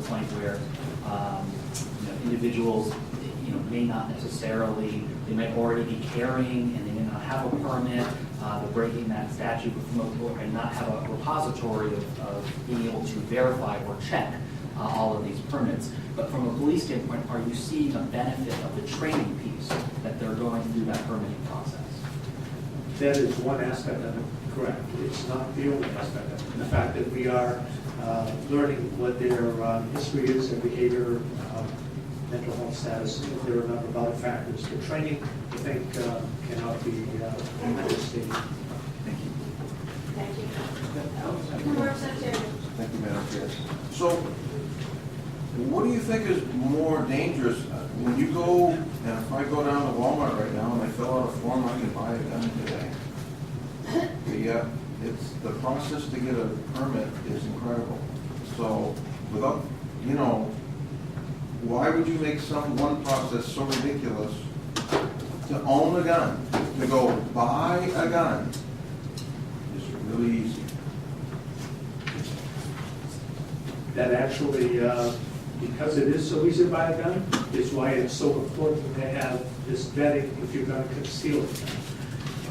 point where individuals may not necessarily, they might already be carrying and they may not have a permit. They're breaking that statute and not have a repository of being able to verify or check all of these permits. But from a police standpoint, are you seeing a benefit of the training piece that they're going through that permitting process? That is one aspect of it, correct. It's not the only aspect of it. The fact that we are learning what their history is, their behavior, mental health status, there are a number of other factors. The training, I think, cannot be overstated. Thank you. Thank you. Representative. Thank you, Madam Chair. So, what do you think is more dangerous? When you go, and if I go down to Walmart right now and I fill out a form, I can buy a gun today. Yeah, it's the process to get a permit is incredible. So, without, why would you make one process so ridiculous to own a gun, to go buy a gun? It's really easy. That actually, because it is so easy to buy a gun, is why it's so important to have this vetting if you're going to conceal it.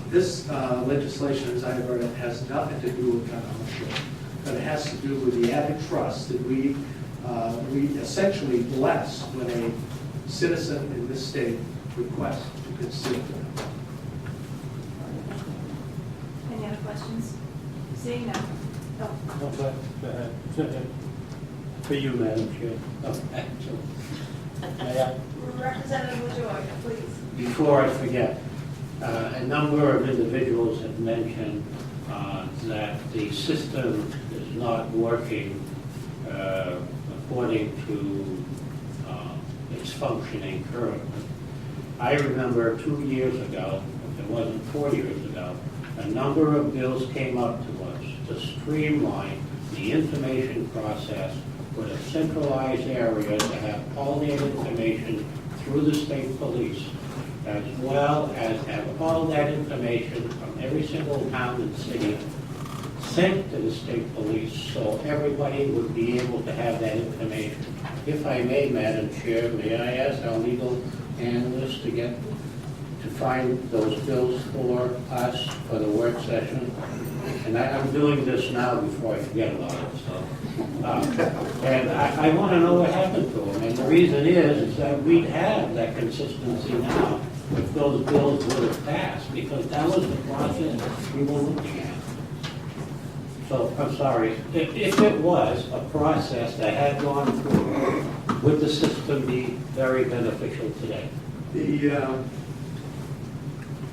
This legislation, as I heard it, has nothing to do with gun ownership, but it has to do with the added trust that we essentially bless when a citizen in this state requests to conceal it. Any other questions? Seeing none. Oh, Go ahead. For you, Madam Chair. Representative LaJoy, please. Before I forget, a number of individuals have mentioned that the system is not working according to its functioning currently. I remember 2 years ago, if it wasn't 4 years ago, a number of bills came up to us to streamline the information process with a centralized area to have all that information through the state police, as well as have all that information from every single town and city sent to the state police, so everybody would be able to have that information. If I may, Madam Chair, may I ask our legal analyst to find those bills for us for the work session? And I'm doing this now before I forget about it. So, and I want to know what happened to them. And the reason is that we'd have that consistency now if those bills would have passed, because that was the process we were looking at. So I'm sorry, if it was a process that had gone through, would the system be very beneficial today?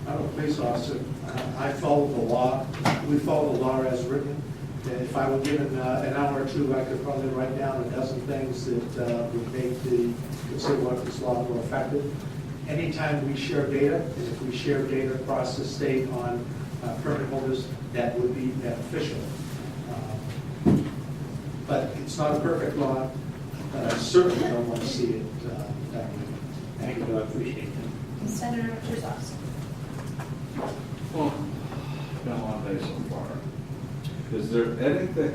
I'm a police officer. I follow the law. We follow the law as written. And if I were given an hour or two, I could probably write down a dozen things that would make the concealed weapons law more effective. Anytime we share data, and if we share data across the state on permit holders, that would be beneficial. But it's not a perfect law. I certainly don't want to see it that way. Thank you, I appreciate it. Senator Trezos. Well, been a long day so far. Is there anything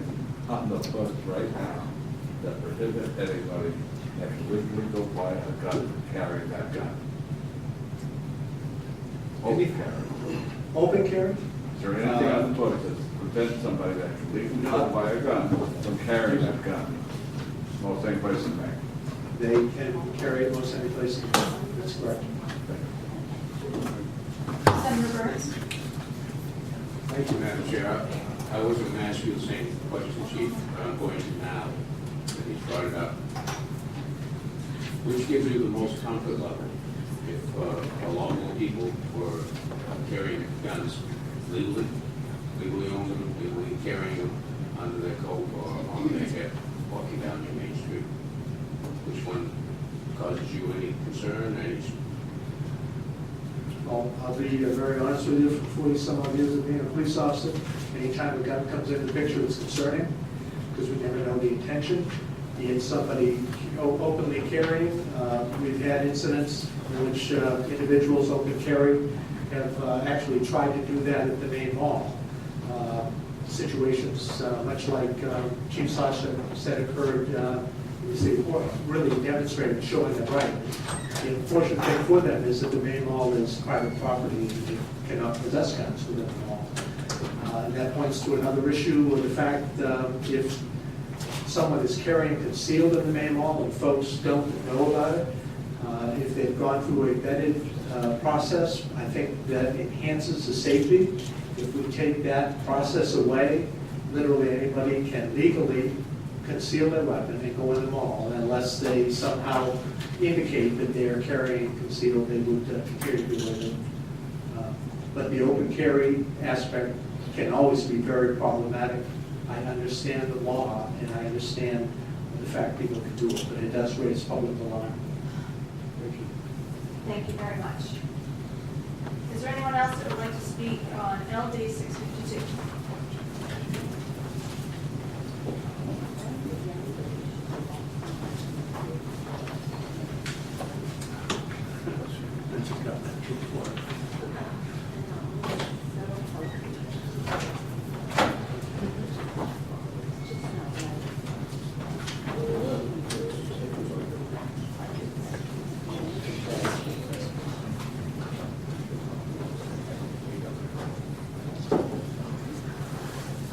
on the books right now that prohibits anybody that can legally go buy a gun and carry that gun? Open carry. Open carry? Is there anything on the books that prevents somebody that can legally go buy a gun from carrying that gun most any place in Maine? They can carry it most any place in the world. That's correct. Senator Burns. Thank you, Madam Chair. I was going to ask you the same question, Chief, but I'm going to now, that he's brought it up. Which gives you the most comfort level? If a lot more people were carrying guns legally owning them, legally carrying them under their coat or on their head, walking down your Main Street? Which one causes you any concern? Well, I'll be very honest with you, for 40-some-odd years of being a police officer, anytime a gun comes into the picture, it's concerning, because we never know the intention. Is somebody openly carrying? We've had incidents in which individuals open carry have actually tried to do that at the Maine Mall. Situations much like Chief Sasha said occurred really demonstrating, showing it right. The unfortunate thing for them is that the Maine Mall is private property, and they cannot possess guns within the mall. And that points to another issue of the fact if someone is carrying concealed in the Maine Mall and folks don't know about it, if they've gone through a vetted process, I think that enhances the safety. If we take that process away, literally anybody can legally conceal their weapon and go in the mall unless they somehow indicate that they are carrying concealed, they would continue to be with it. But the open carry aspect can always be very problematic. I understand the law and I understand the fact people can do it, but it does raise public alarm. Thank you. Thank you very much. Is there anyone else that would like to speak on LD 652?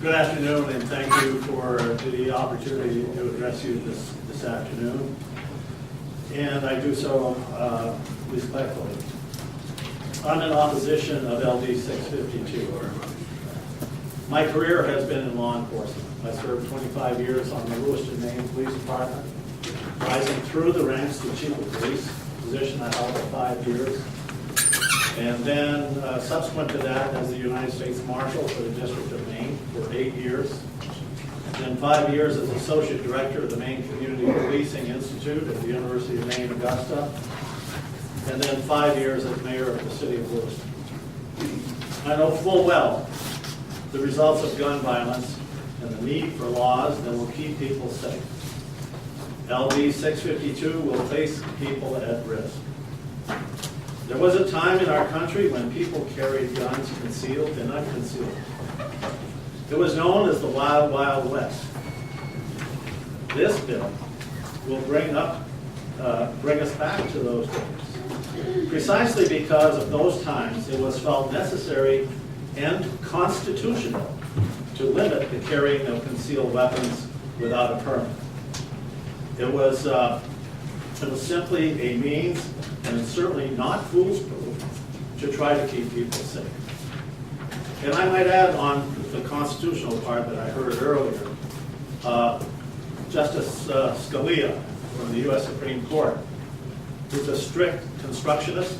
Good afternoon, and thank you for the opportunity to address you this afternoon. And I do so respectfully. I'm in opposition of LD 652. My career has been in law enforcement. I served 25 years on the Lewiston, Maine Police Department, rising through the ranks to chief of police, position I held for 5 years. And then subsequent to that, as the United States Marshal for the District of Maine for 8 years. Then 5 years as Associate Director of the Maine Community Policing Institute at the University of Maine, Augusta. And then 5 years as Mayor of the City of Lewiston. I know full well the results of gun violence and the need for laws that will keep people safe. LD 652 will place people at risk. There was a time in our country when people carried guns concealed and unconcealed. It was known as the Wild, Wild West. This bill will bring us back to those days. Precisely because of those times, it was felt necessary and constitutional to limit the carrying of concealed weapons without a permit. It was simply a means, and it's certainly not foolproof, to try to keep people safe. And I might add on the constitutional part that I heard earlier, Justice Scalia from the U.S. Supreme Court, who's a strict constructionist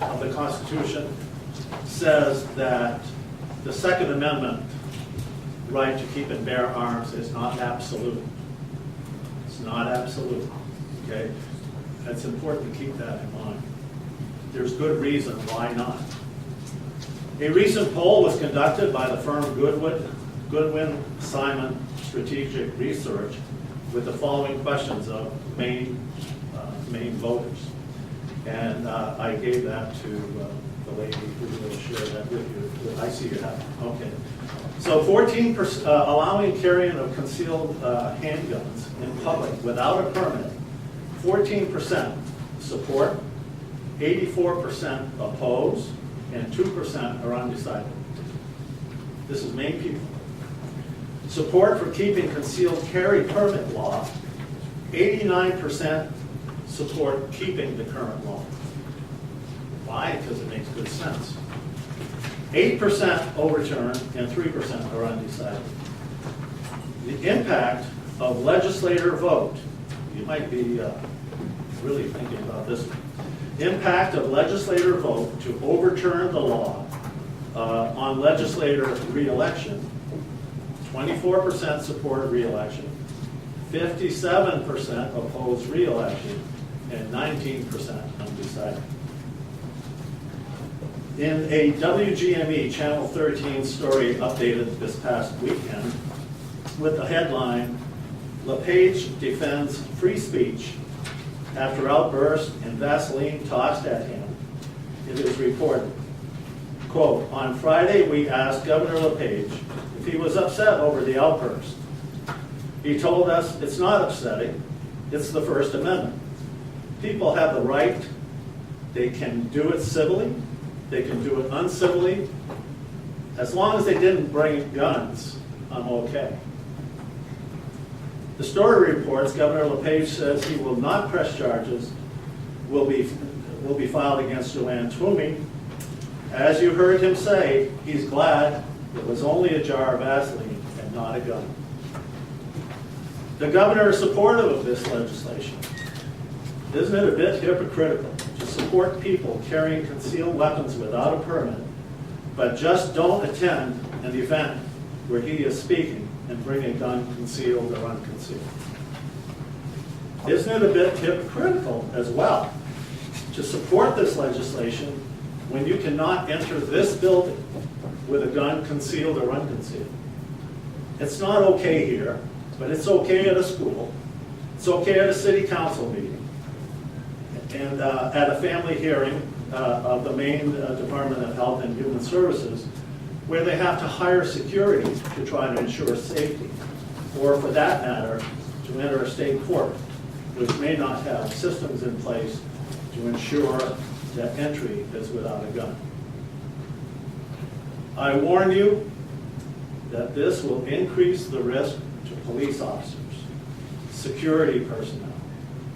of the Constitution, says that the Second Amendment right to keep and bear arms is not absolute. It's not absolute, okay? It's important to keep that in mind. There's good reason why not. A recent poll was conducted by the firm Goodwin Simon Strategic Research with the following questions of Maine voters. And I gave that to the lady who will share that with you. I see you have it. Okay. So 14% allowing carrying of concealed handguns in public without a permit, 14% support, 84% oppose, and 2% are undecided. This is Maine people. Support for keeping concealed carry permit law, 89% support keeping the current law. Why? Because it makes good sense. 8% overturn and 3% are undecided. The impact of legislator vote, you might be really thinking about this one. Impact of legislator vote to overturn the law on legislator re-election, 24% support re-election, 57% oppose re-election, and 19% undecided. In a WGME Channel 13 story updated this past weekend with the headline, LePage defends free speech after outburst and Vaseline tossed at him, it is reported, quote, on Friday we asked Governor LePage if he was upset over the outburst. He told us it's not upsetting, It's the First Amendment. People have the right, they can do it civilly, they can do it uncivilly. As long as they didn't bring guns, I'm okay. The story reports Governor LePage says he will not press charges will be filed against Joanne Toomey. As you heard him say, he's glad it was only a jar of Vaseline and not a gun. The governor is supportive of this legislation. Isn't it a bit hypocritical to support people carrying concealed weapons without a permit, but just don't attend an event where he is speaking and bring a gun concealed or unconcealed? Isn't it a bit hypocritical as well to support this legislation when you cannot enter this building with a gun concealed or unconcealed? It's not okay here, but it's okay at a school. It's okay at a city council meeting. And at a family hearing of the Maine Department of Health and Human Services, where they have to hire security to try to ensure safety, or for that matter, to enter a state court, which may not have systems in place to ensure that entry is without a gun. I warn you that this will increase the risk to police officers, security personnel,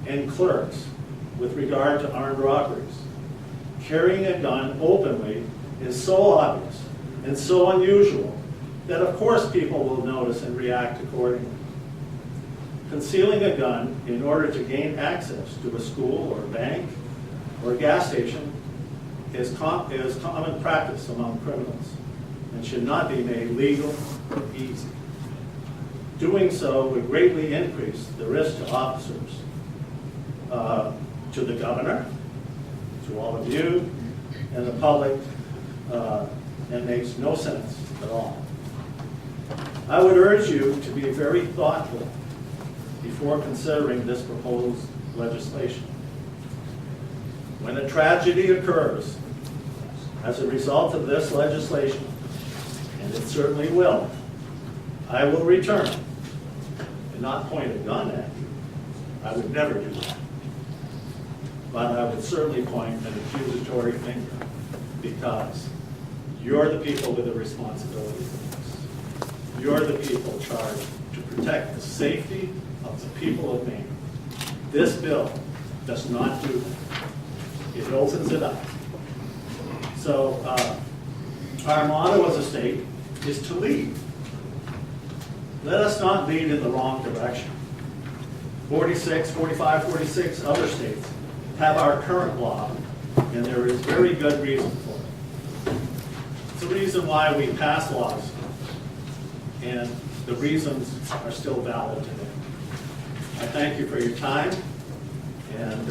and clerks with regard to armed robberies. Carrying a gun openly is so obvious and so unusual that of course people will notice and react accordingly. Concealing a gun in order to gain access to a school or a bank or a gas station is common practice among criminals and should not be made legal or easy. Doing so would greatly increase the risk to officers, to the governor, to all of you, and the public, and makes no sense at all. I would urge you to be very thoughtful before considering this proposed legislation. When a tragedy occurs as a result of this legislation, and it certainly will, I will return and not point a gun at you. I would never do that. But I would certainly point an accusatory finger, because you're the people with the responsibility for this. You're the people charged to protect the safety of the people of Maine. This bill does not do that. It opens it up. So our motto as a state is to lead. Let us not lead in the wrong direction. 46, 45, 46 other states have our current law, and there is very good reason for it. It's the reason why we pass laws, and the reasons are still valid today. I thank you for your time, and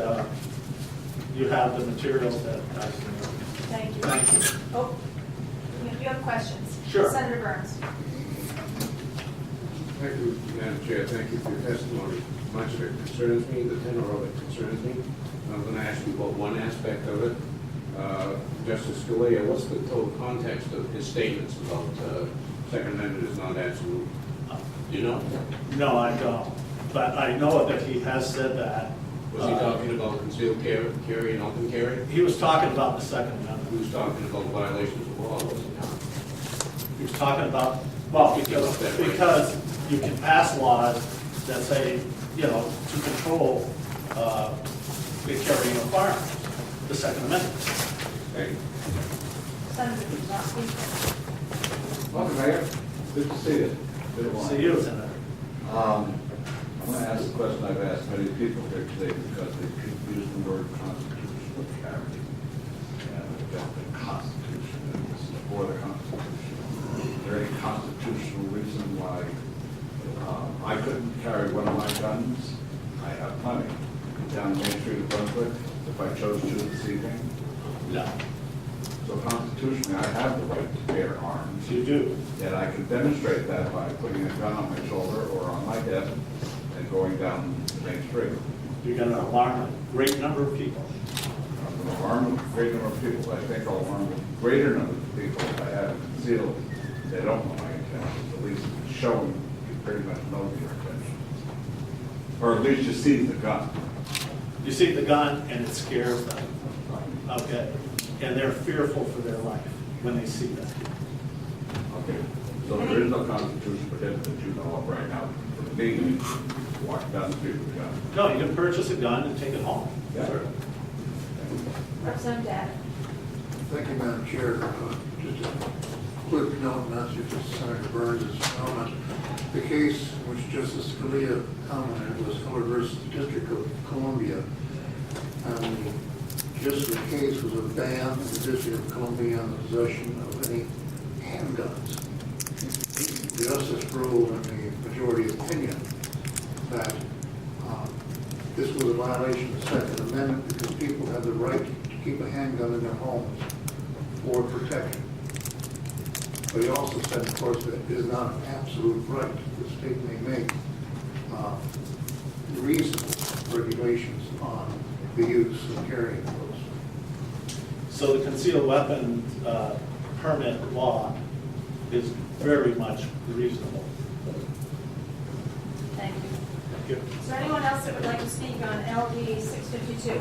you have the materials that I submitted. Thank you. Thank you. Oh, you have questions? Sure. Senator Burns. Thank you, Madam Chair. Thank you for your testimony. Much of it concerns me, the tenor of it concerns me. I'm going to ask you about one aspect of it. Justice Scalia, what's the total context of his statements about Second Amendment is not absolute? Do you know? No, I don't. But I know that he has said that. Was he talking about concealed carry and open carry? He was talking about the Second Amendment. He was talking about violations of law, was he not? He was talking about, well, because you can pass laws that say, you know, to control the carrying of firearms, the Second Amendment. Thank you. Senator Burns. Welcome, Mayor. Good to see you. Been a while. See you, Senator. I'm going to ask a question I've asked many people here today because they confuse the word constitutional carry. And we've got the Constitution, and this is for the Constitution. Is there any constitutional reason why I couldn't carry one of my guns? I have plenty. Down Main Street of Brunswick, if I chose to this evening. No. So constitutionally, I have the right to bear arms. You do. And I can demonstrate that by putting a gun on my shoulder or on my hip and going down the main street. You're going to alarm a great number of people. I'm going to harm a great number of people. I think I'll harm a greater number of people if I have it concealed. They don't know my intentions. At least showing you pretty much know your intentions. Or at least you see the gun. You see the gun and it scares them, okay? And they're fearful for their life when they see that. Okay, so there is no constitution prohibited that you know of right now for me to walk down the street with a gun. No, you can purchase a gun and take it home. Yeah. Sure. Representative Dad. Thank you, Madam Chair. Just a quick note, and that's just Senator Burns' comment. The case which Justice Scalia commented was Heller versus District of Columbia. And the gist of the case was a ban in the District of Columbia on the possession of any handguns. The justice ruled in the majority opinion that this was a violation of the Second Amendment because people have the right to keep a handgun in their homes for protection. But he also said, of course, that it is not an absolute right. The state may make reasonable regulations on the use and carrying of those. So the concealed weapon permit law is very much reasonable. Thank you. Thank you. Is there anyone else that would like to speak on LD 652?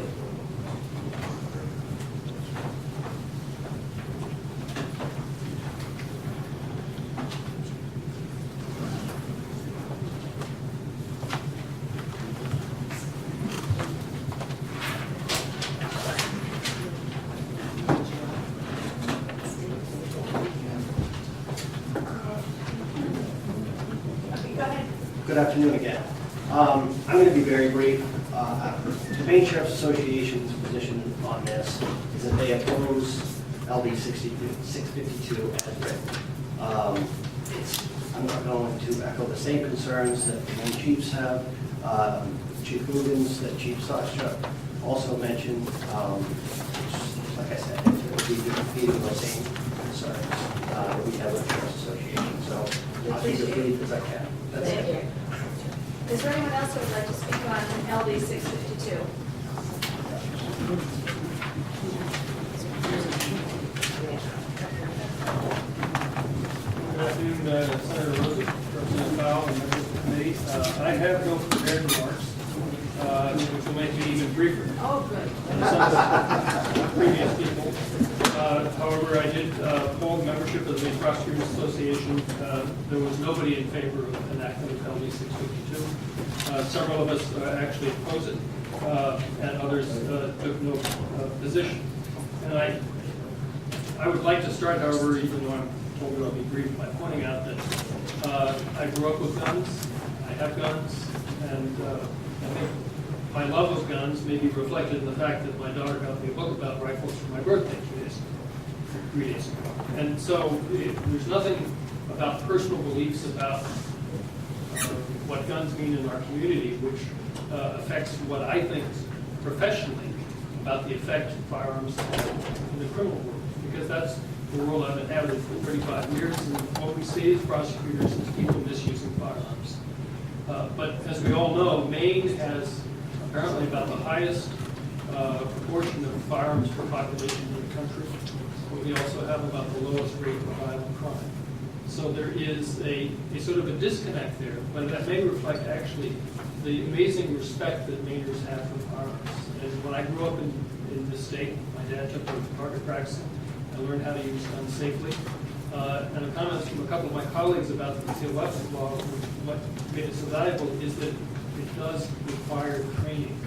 Okay, go ahead. Good afternoon again. I'm going to be very brief. The Maine Sheriff's Association's position on this is that they oppose LD 652 as written. I'm not going to echo the same concerns that the Maine chiefs have. Chief Hoogens, that Chief Sostra also mentioned. Like I said, it will be defeating those same concerns that we have with the Sheriff's Association. So I'll keep it brief as I can. That's Thank it. you. Is there anyone else who would like to speak on LD 652? Good afternoon, Senator Rosen, Representative Powell, and members of the committee. I have no prepared remarks, which will make me even briefer Oh, good. than some of the previous people. However, I did poll the membership of the Prosecutors Association. There was nobody in favor of enactment of LD 652. Several of us actually oppose it, and others took no position. And I would like to start, however, even though I'm told I'll be brief, by pointing out that I grew up with guns, I have guns, and I think my love of guns may be reflected in the fact that my daughter got me a book about rifles for my birthday 3 days ago. And so there's nothing about personal beliefs about what guns mean in our community, which affects what I think professionally about the effect firearms have in the criminal world, because that's the world I've inhabited for 35 years, and what we see as prosecutors is people misusing firearms. But as we all know, Maine has apparently about the highest proportion of firearms per population in the country, but we also have about the lowest rate of violent crime. So there is a sort of a disconnect there, but that may reflect actually the amazing respect that Mainers have for firearms. And when I grew up in this state, my dad took me to target practice. I learned how to use guns safely. And the comments from a couple of my colleagues about the concealed weapons law, what made it so valuable is that it does require training,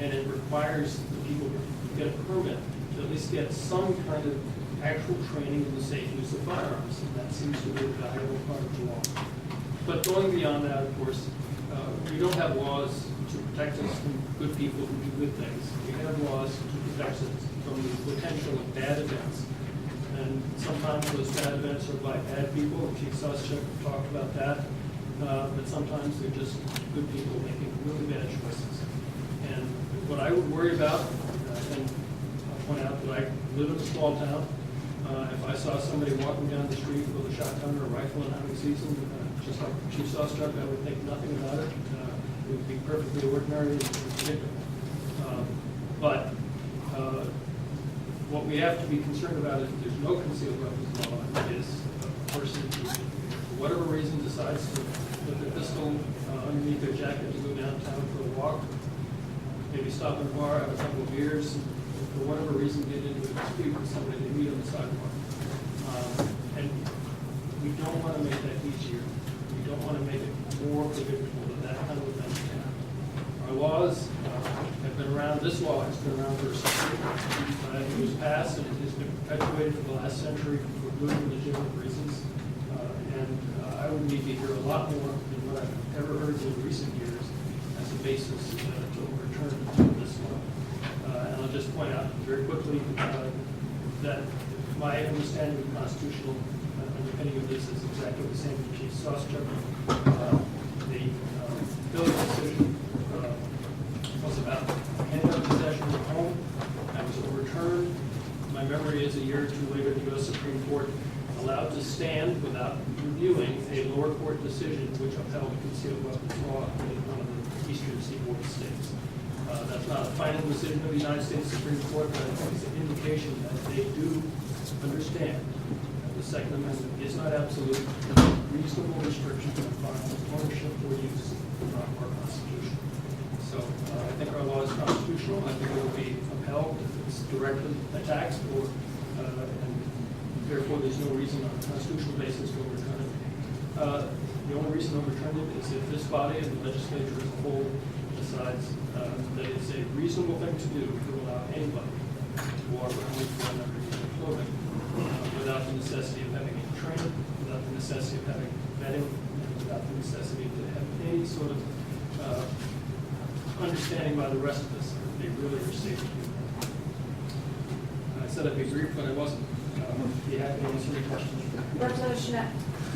and it requires the people to get a permit to at least get some kind of actual training in the safe use of firearms, and that seems to be a valuable part of the law. But going beyond that, of course, we don't have laws to protect us from good people who do good things. We have laws to protect us from the potential of bad events. And sometimes those bad events are by bad people, and Chief Suschek talked about that. But sometimes they're just good people making really bad choices. And what I would worry about, and I'll point out that I live in a small town, if I saw somebody walking down the street with a shotgun or a rifle in hunting season, just like Chief Suschek, I would think nothing about it. It would be perfectly ordinary and predictable. But what we have to be concerned about is that there's no concealed weapons law is a person who, for whatever reason, decides to with their pistol underneath their jacket to go downtown for a walk, maybe stop in a bar, have a couple of beers, and for whatever reason get into a dispute with somebody they meet on the sidewalk. And we don't want to make that easier. We don't want to make it more predictable that that kind of event can happen. Our laws have been around, this law has been around for a century. It was passed and it has been perpetuated for the last century for good and legitimate reasons. I would need to hear a lot more than what I've ever heard in recent years as a basis to overturn this law. And I'll just point out very quickly that my understanding of constitutional underpinning of this is exactly the same as Chief Sostuk. The village decision was about handgun possession at home. That was overturned. My memory is a year or two later, the U.S. Supreme Court allowed to stand without reviewing a lower court decision which upheld the concealed weapons law in one of the eastern seaboard states. That's not a final decision of the United States Supreme Court, but I think it's an indication that they do understand that the Second Amendment is not absolute. Reasonable restrictions on firearms ownership or use are constitutional. So I think our law is constitutional. I think it will be upheld if it's directly attacked, and therefore there's no reason on a constitutional basis to overturn it. The only reason to overturn it is if this body and the legislature as a whole decides that it's a reasonable thing to do to allow anybody to walk around with gun underneath their clothing without the necessity of having any training, without the necessity of having vetting, and without the necessity to have any sort of understanding by the rest of us that they really are safe to do that. I said I'd be brief, but I wasn't. Be happy to answer any questions. Representative Schmidt.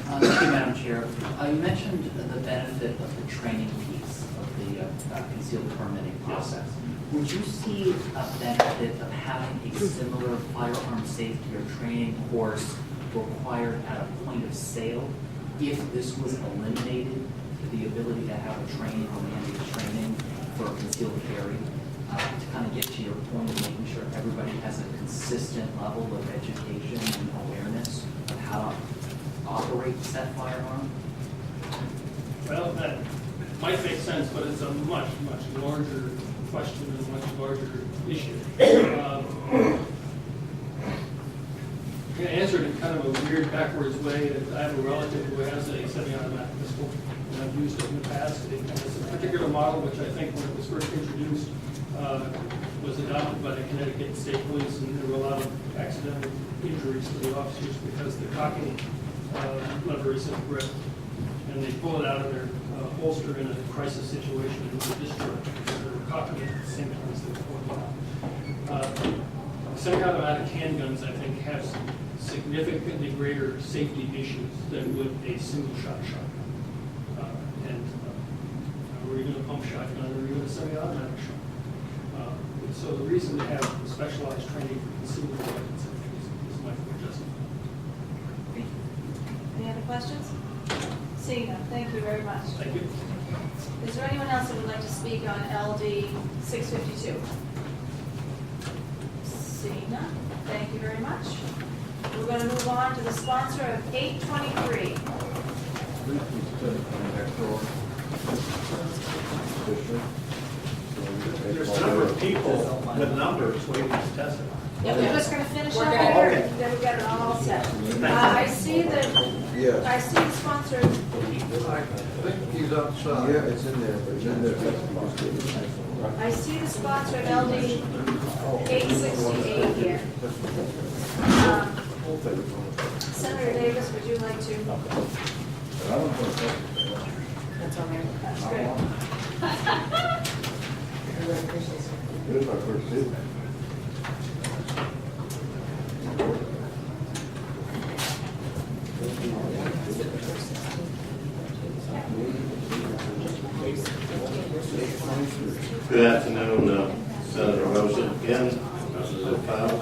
Thank you, Madam Chair. You mentioned the benefit of the training piece of the concealed permitting process. Would you see a benefit of having a similar firearm safety or training course required at a point of sale if this was eliminated, the ability to have a training or mandated training for concealed carry? To kind of get to your point of making sure everybody has a consistent level of education and awareness of how to operate said firearm? Well, that might make sense, but it's a much, much larger question and a much larger issue. I'm going to answer it in kind of a weird, backwards way. I have a relative who has a semi-automatic pistol, and I've used it in the past. It's a particular model which I think when it was first introduced was adopted by the Connecticut State Police, and there were a lot of accidental injuries to the officers because the cocking lever is incorrect, and they pull it out of their holster in a crisis situation and they discharge because they were cocking it at the same time as they were pulling it out. Semi-automatic handguns, I think, have some significantly greater safety issues than would a single-shot shotgun, or even a pump shotgun, or even a semi-automatic shotgun. So the reason to have specialized training for concealment weapons, I think, is much more justified. Thank you. Any other questions? Seeing none, thank you very much. Thank you. Is there anyone else that would like to speak on LD 652? Seeing none, thank you very much. We're going to move on to the sponsor of 823. There's a number of people with numbers waiting to testify. Yeah, we're just going to finish up We're here, gonna- and then we got it all set. I see the sponsor. I think he's outside. Yeah, it's in there, but it's in there. I see the sponsor of LD 868 here. Senator Davis, would you like to? That's on there. That's great. Here's my first suit. Good afternoon, Senator Rosa again, Representative Powell.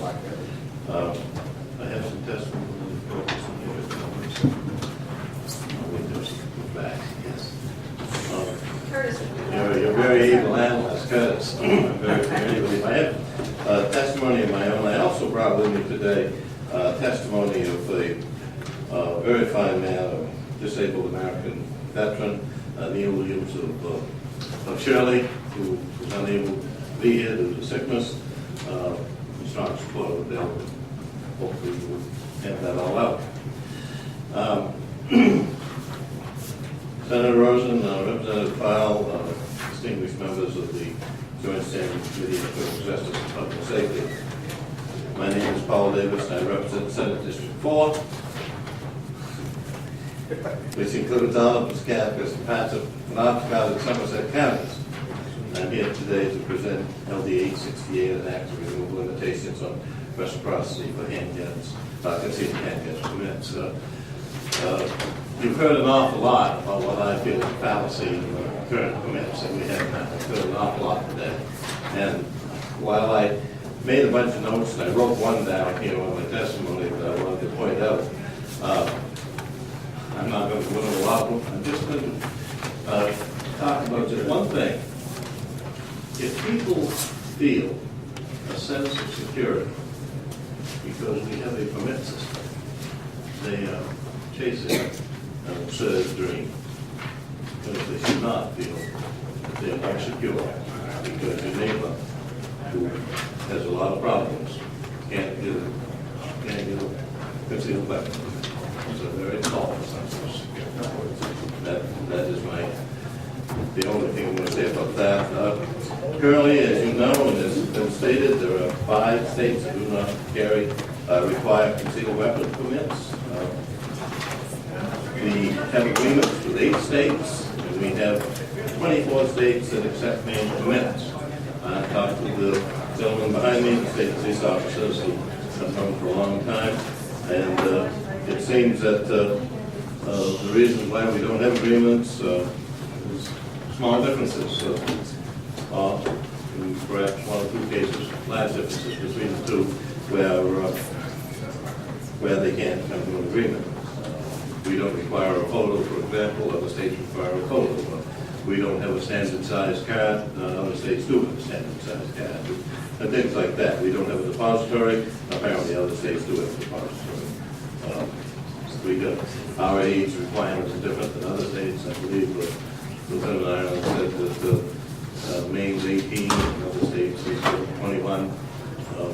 I have some testimony. Back, yes. Curtis. You're very able analyst, Curtis. Anyway, I have testimony of my own. I also brought with me today testimony of a very fine man, a disabled American veteran, Neil Williams of Shirley, who was unable to be here due to sickness. Strong support of the bill. Hopefully we'll get that all out. Senator Rosen, Representative File, distinguished members of the Joint Standing Committee on Criminal Justice and Public Safety. My name is Paul Davis, and I represent Senate District 4, which includes Donovan, Scapus, and parts of Penobscot and Somerset counties. I'm here today to present LD652, an act of removal limitations on reciprocity for handguns, concealed handguns permits. You've heard an awful lot about what I feel is a fallacy in the current permits that we have now. I've heard an awful lot today. And while I made a bunch of notes, and I wrote one down here on my testimony that I wanted to point out, I'm not going to go into a lot of them. I'm just going to talk about just one thing. If people feel a sense of security because we have a permit system, they are chasing an absurd dream. But if they should not feel that they are not secure because your neighbor, who has a lot of problems, can't get a concealed weapon. It's a very tall sense of security. That is the only thing I'm going to say about that. Currently, as you know, and as has been stated, there are 5 states that do not require concealed weapon permits. We have agreements with 8 states, and we have 24 states that accept Maine permits. I talked with the gentleman behind me, the state police officers who have known for a long time, and it seems that the reason why we don't have agreements is small differences. In perhaps 1 or 2 cases, large differences between the two, where they can't come to an agreement. We don't require a photo, for example. Other states require a photo. We don't have a standard size card. Other states do have a standard size card. And things like that. We don't have a depository. Apparently other states do have a depository. Our age requirements are different than other states. I believe Lieutenant Ireland said that Maine's 18 and other states is 21.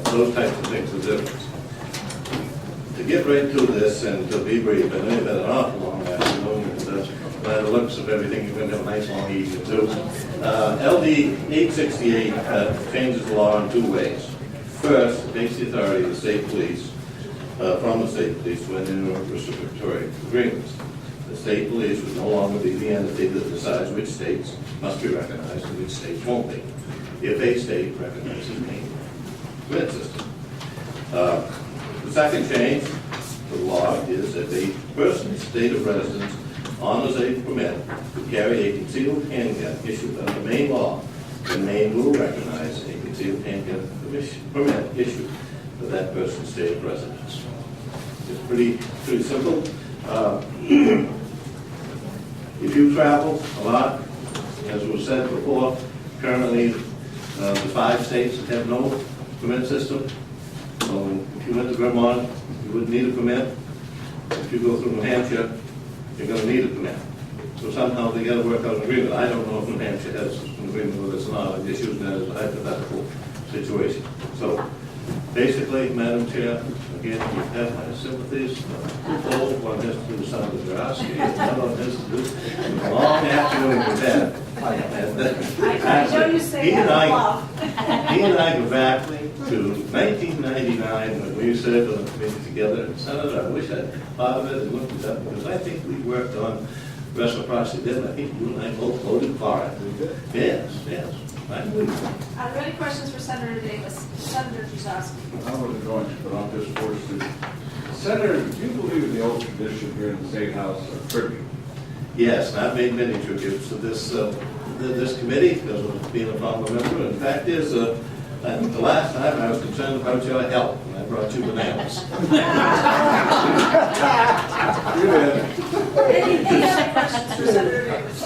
Those types of things are different. To get right to this and to be brief, I know you've had an awful long afternoon, and by the looks of everything, you're going to have a nice long evening too. LD868 changes the law in 2 ways. First, it takes the authority of the state police from the state police when in reciprocity agreements. The state police would no longer be the entity that decides which states must be recognized and which states won't be, if a state recognizes Maine permit system. The second change to the law is that a person's state of residence honors a permit to carry a concealed handgun issued under Maine law, then Maine will recognize a concealed handgun permit issued for that person's state of residence. It's pretty simple. If you travel a lot, as was said before, currently the 5 states that have no permit system. So if you went to Vermont, you wouldn't need a permit. If you go through New Hampshire, you're going to need a permit. So somehow they got to work out an agreement. I don't know if New Hampshire has an agreement with us or not. I'm just using that as a hypothetical situation. So basically, Madam Chair, again, you have my sympathies. Twofold. One has to do with Senator Androscoggin, and another has to do with a long afternoon with that. I know you say He and that I go back to 1999 when we served on the committee together. And Senator, I wish I'd thought of it and looked it up, because I think we worked on reciprocity then. I think you and I both voted for it. We did. Yes. I believe it. Are there any questions for Senator Davis? Senator Androscoggin. I wasn't going to, but I'm just forced to. Senator, do you believe in the old tradition here in the State House of tribute? Yes, and I've made many tributes to this committee because of being a former member. In fact, I think the last time I was concerned about your health when I brought you bananas. Any other questions for Senator Davis?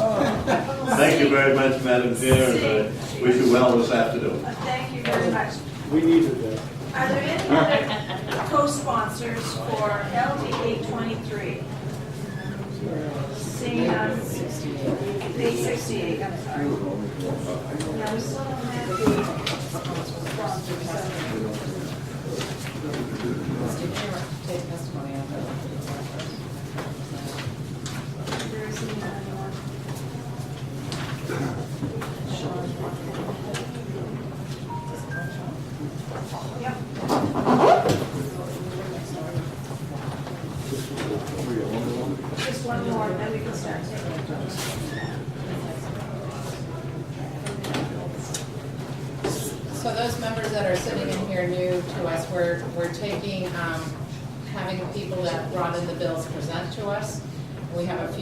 Thank you very much, Madam Chair, and I wish you well this afternoon. Thank you very much. We needed that. Are there any other co-sponsors for LD 823? Seeing none. Page 68, I'm sorry. Yeah, we still don't have the sponsors, so. Take testimony on that. There isn't anyone. Yep. Just one more, then we can start taking. So those members that are sitting in here new to us, we're taking, having the people that brought in the bills present to us. We have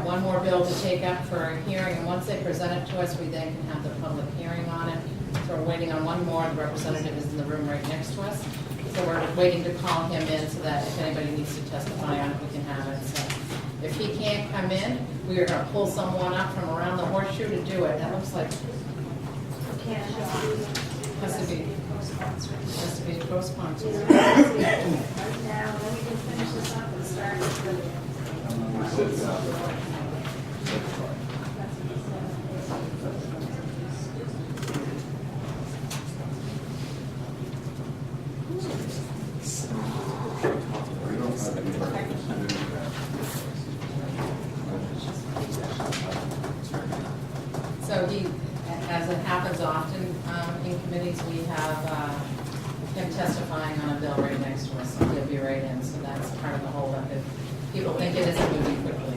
one more bill to take up for a hearing, and once they present it to us, we then can have the public hearing on it. So we're waiting on one more, the representative is in the room right next to us. So we're waiting to call him in so that if anybody needs to testify on it, we can have it. So if he can't come in, we are gonna pull someone up from around the horseshoe to do it. That looks like, Can't has to be co-sponsored. Right now, then we can finish this up and start with So he, as it happens often in committees, we have him testifying on a bill right next to us, so he'll be right in, so that's part of the holdup. If people think it isn't moving quickly,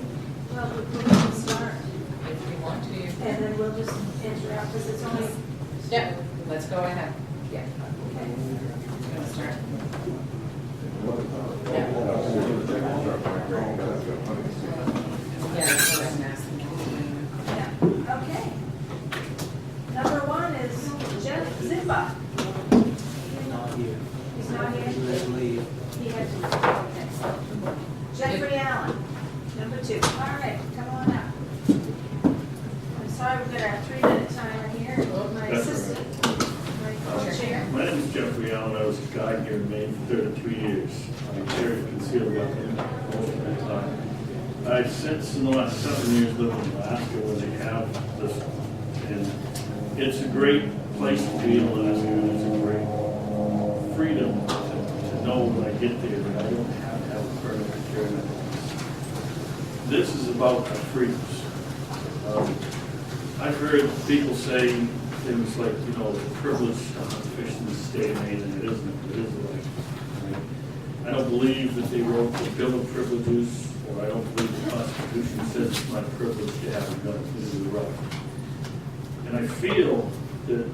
well, we can start, if you want to, you can. and then we'll just interrupt, because it's only, Yeah, let's go ahead. Yeah. okay. You wanna start? Yeah, that's what I'm asking. Yeah, okay. Number one is Jeff Zimba. Not here. He's not here? Leave. He had to, okay. Jeffrey Allen, number two. All right, come on up. I'm sorry, we've got our 3-minute timer here. My assistant, my co-chair. My name is Jeffrey Allen. I was a guide here in Maine for 33 years. I carried a concealed weapon most of the time. I've since, in the last 7 years, lived in Alaska where they have this, and it's a great place to be in Alaska, and it's a great freedom to know when I get there that I don't have to have a permit to carry my weapons. This is about our freedoms. I've heard people say things like, you know, it's a privilege to hunt fish in the state of Maine, and it isn't. It is like, I don't believe that they wrote the Bill of Privileges, or I don't believe the Constitution says it's my privilege to have a gun. It is a right. And I feel that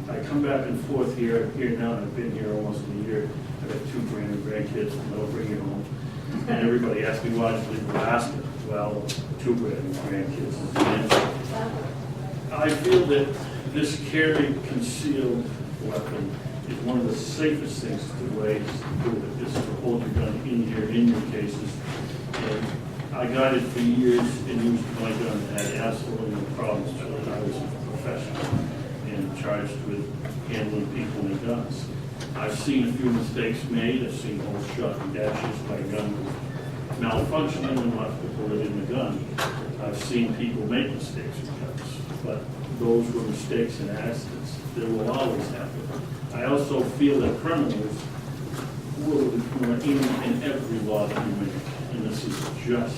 I come back and forth here, I'm here now, and I've been here almost a year. I've got 2 brand new grandkids, and they'll bring it home. And everybody asks me why I leave Alaska. Well, 2 brand new grandkids is the answer. I feel that this carry concealed weapon is one of the safest things to ways to do it, is to hold your gun in your cases. And I guided for years and used my gun and had absolutely no problems until I was a professional and charged with handling people and guns. I've seen a few mistakes made. I've seen holes shot and dashes. My gun was malfunctioning and left the bullet in the gun. I've seen people make mistakes with guns, but those were mistakes and accidents. They will always happen. I also feel that criminals will ignore any and every law that you make, and this is just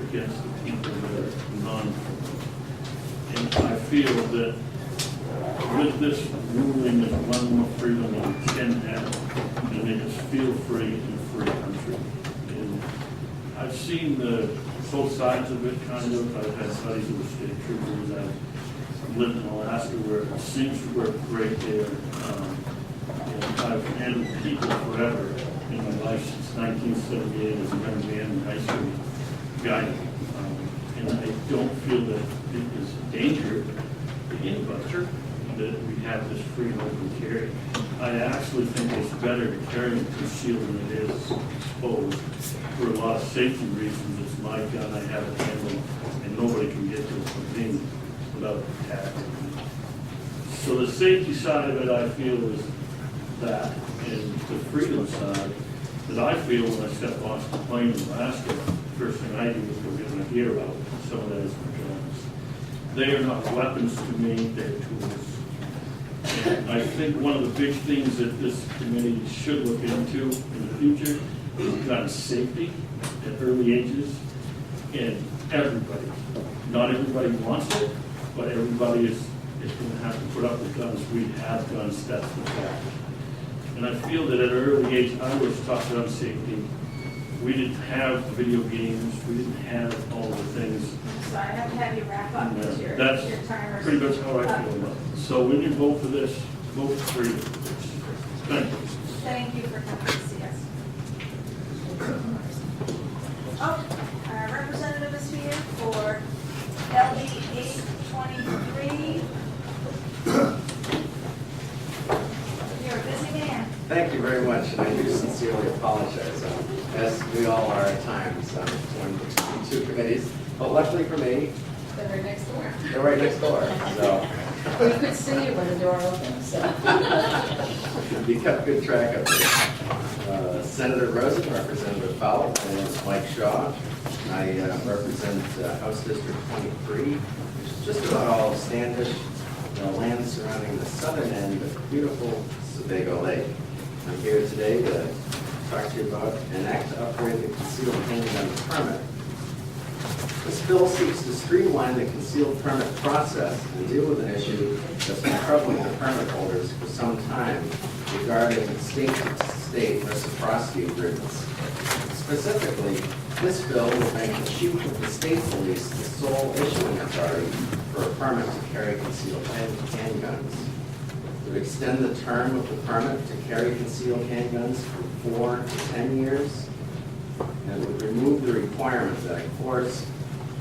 against the people that are non-criminal. And I feel that with this ruling, there's one more freedom that we can have, and make us feel free in a free country. And I've seen both sides of it, kind of. I've had buddies who were state troopers. I've lived in Alaska where it seems to work great there. And I've handled people forever in my life since 1978 as a young man in high school guiding. And I don't feel that it is a danger to anybody that we have this free and open carry. I actually think it's better to carry it concealed than it is exposed. For a lot of safety reasons, it's my gun, I have it handled, and nobody can get to it from me without attacking me. So the safety side of it, I feel, is that, and the freedom side, that I feel when I step off the plane in Alaska, first thing I do is go get my gear out. Some of that is my guns. They are not weapons to me, they're tools. And I think one of the big things that this committee should look into in the future is gun safety at early ages. And everybody, not everybody wants it, but everybody is going to have to put up with guns. We have guns, that's the fact. And I feel that at an early age, I was taught gun safety. We didn't have video games, we didn't have all the things. So I have to have you wrap up because your That's timer's pretty much how I up. feel about it. So when you vote for this, vote for freedom. Thank you. Thank you for coming to see us. Oh, our representative is here for LD823. You're a busy man. Thank you very much, and I do sincerely apologize, as we all are at times, when between two committees. But luckily for me, They're right next door. they're right next door, so We could see you when the door opened, so. we kept good track of it. Senator Rosen, Representative Fowle, my name is Mike Shaw. I represent House District 23, which is just about all of Standish, the land surrounding the southern end of beautiful Sebago Lake. I'm here today to talk to you about an act to upgrade the concealed handgun permit. This bill seeks to streamline the concealed permit process and deal with an issue that's been troubling the permit holders for some time regarding state-to-state reciprocity agreements. Specifically, this bill will make the chief of the state police the sole issuing authority for a permit to carry concealed handguns. It would extend the term of the permit to carry concealed handguns from 4 to 10 years, and it would remove the requirement that a course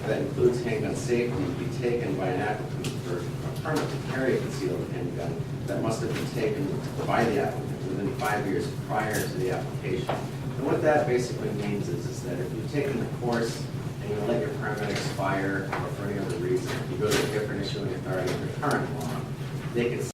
that includes handgun safety be taken by an applicant for a permit to carry a concealed handgun that must have been taken by the applicant within 5 years prior to the application. And what that basically means is that if you've taken the course and you let your permit expire or for any other reason, you go to a different issuing authority under current law, they could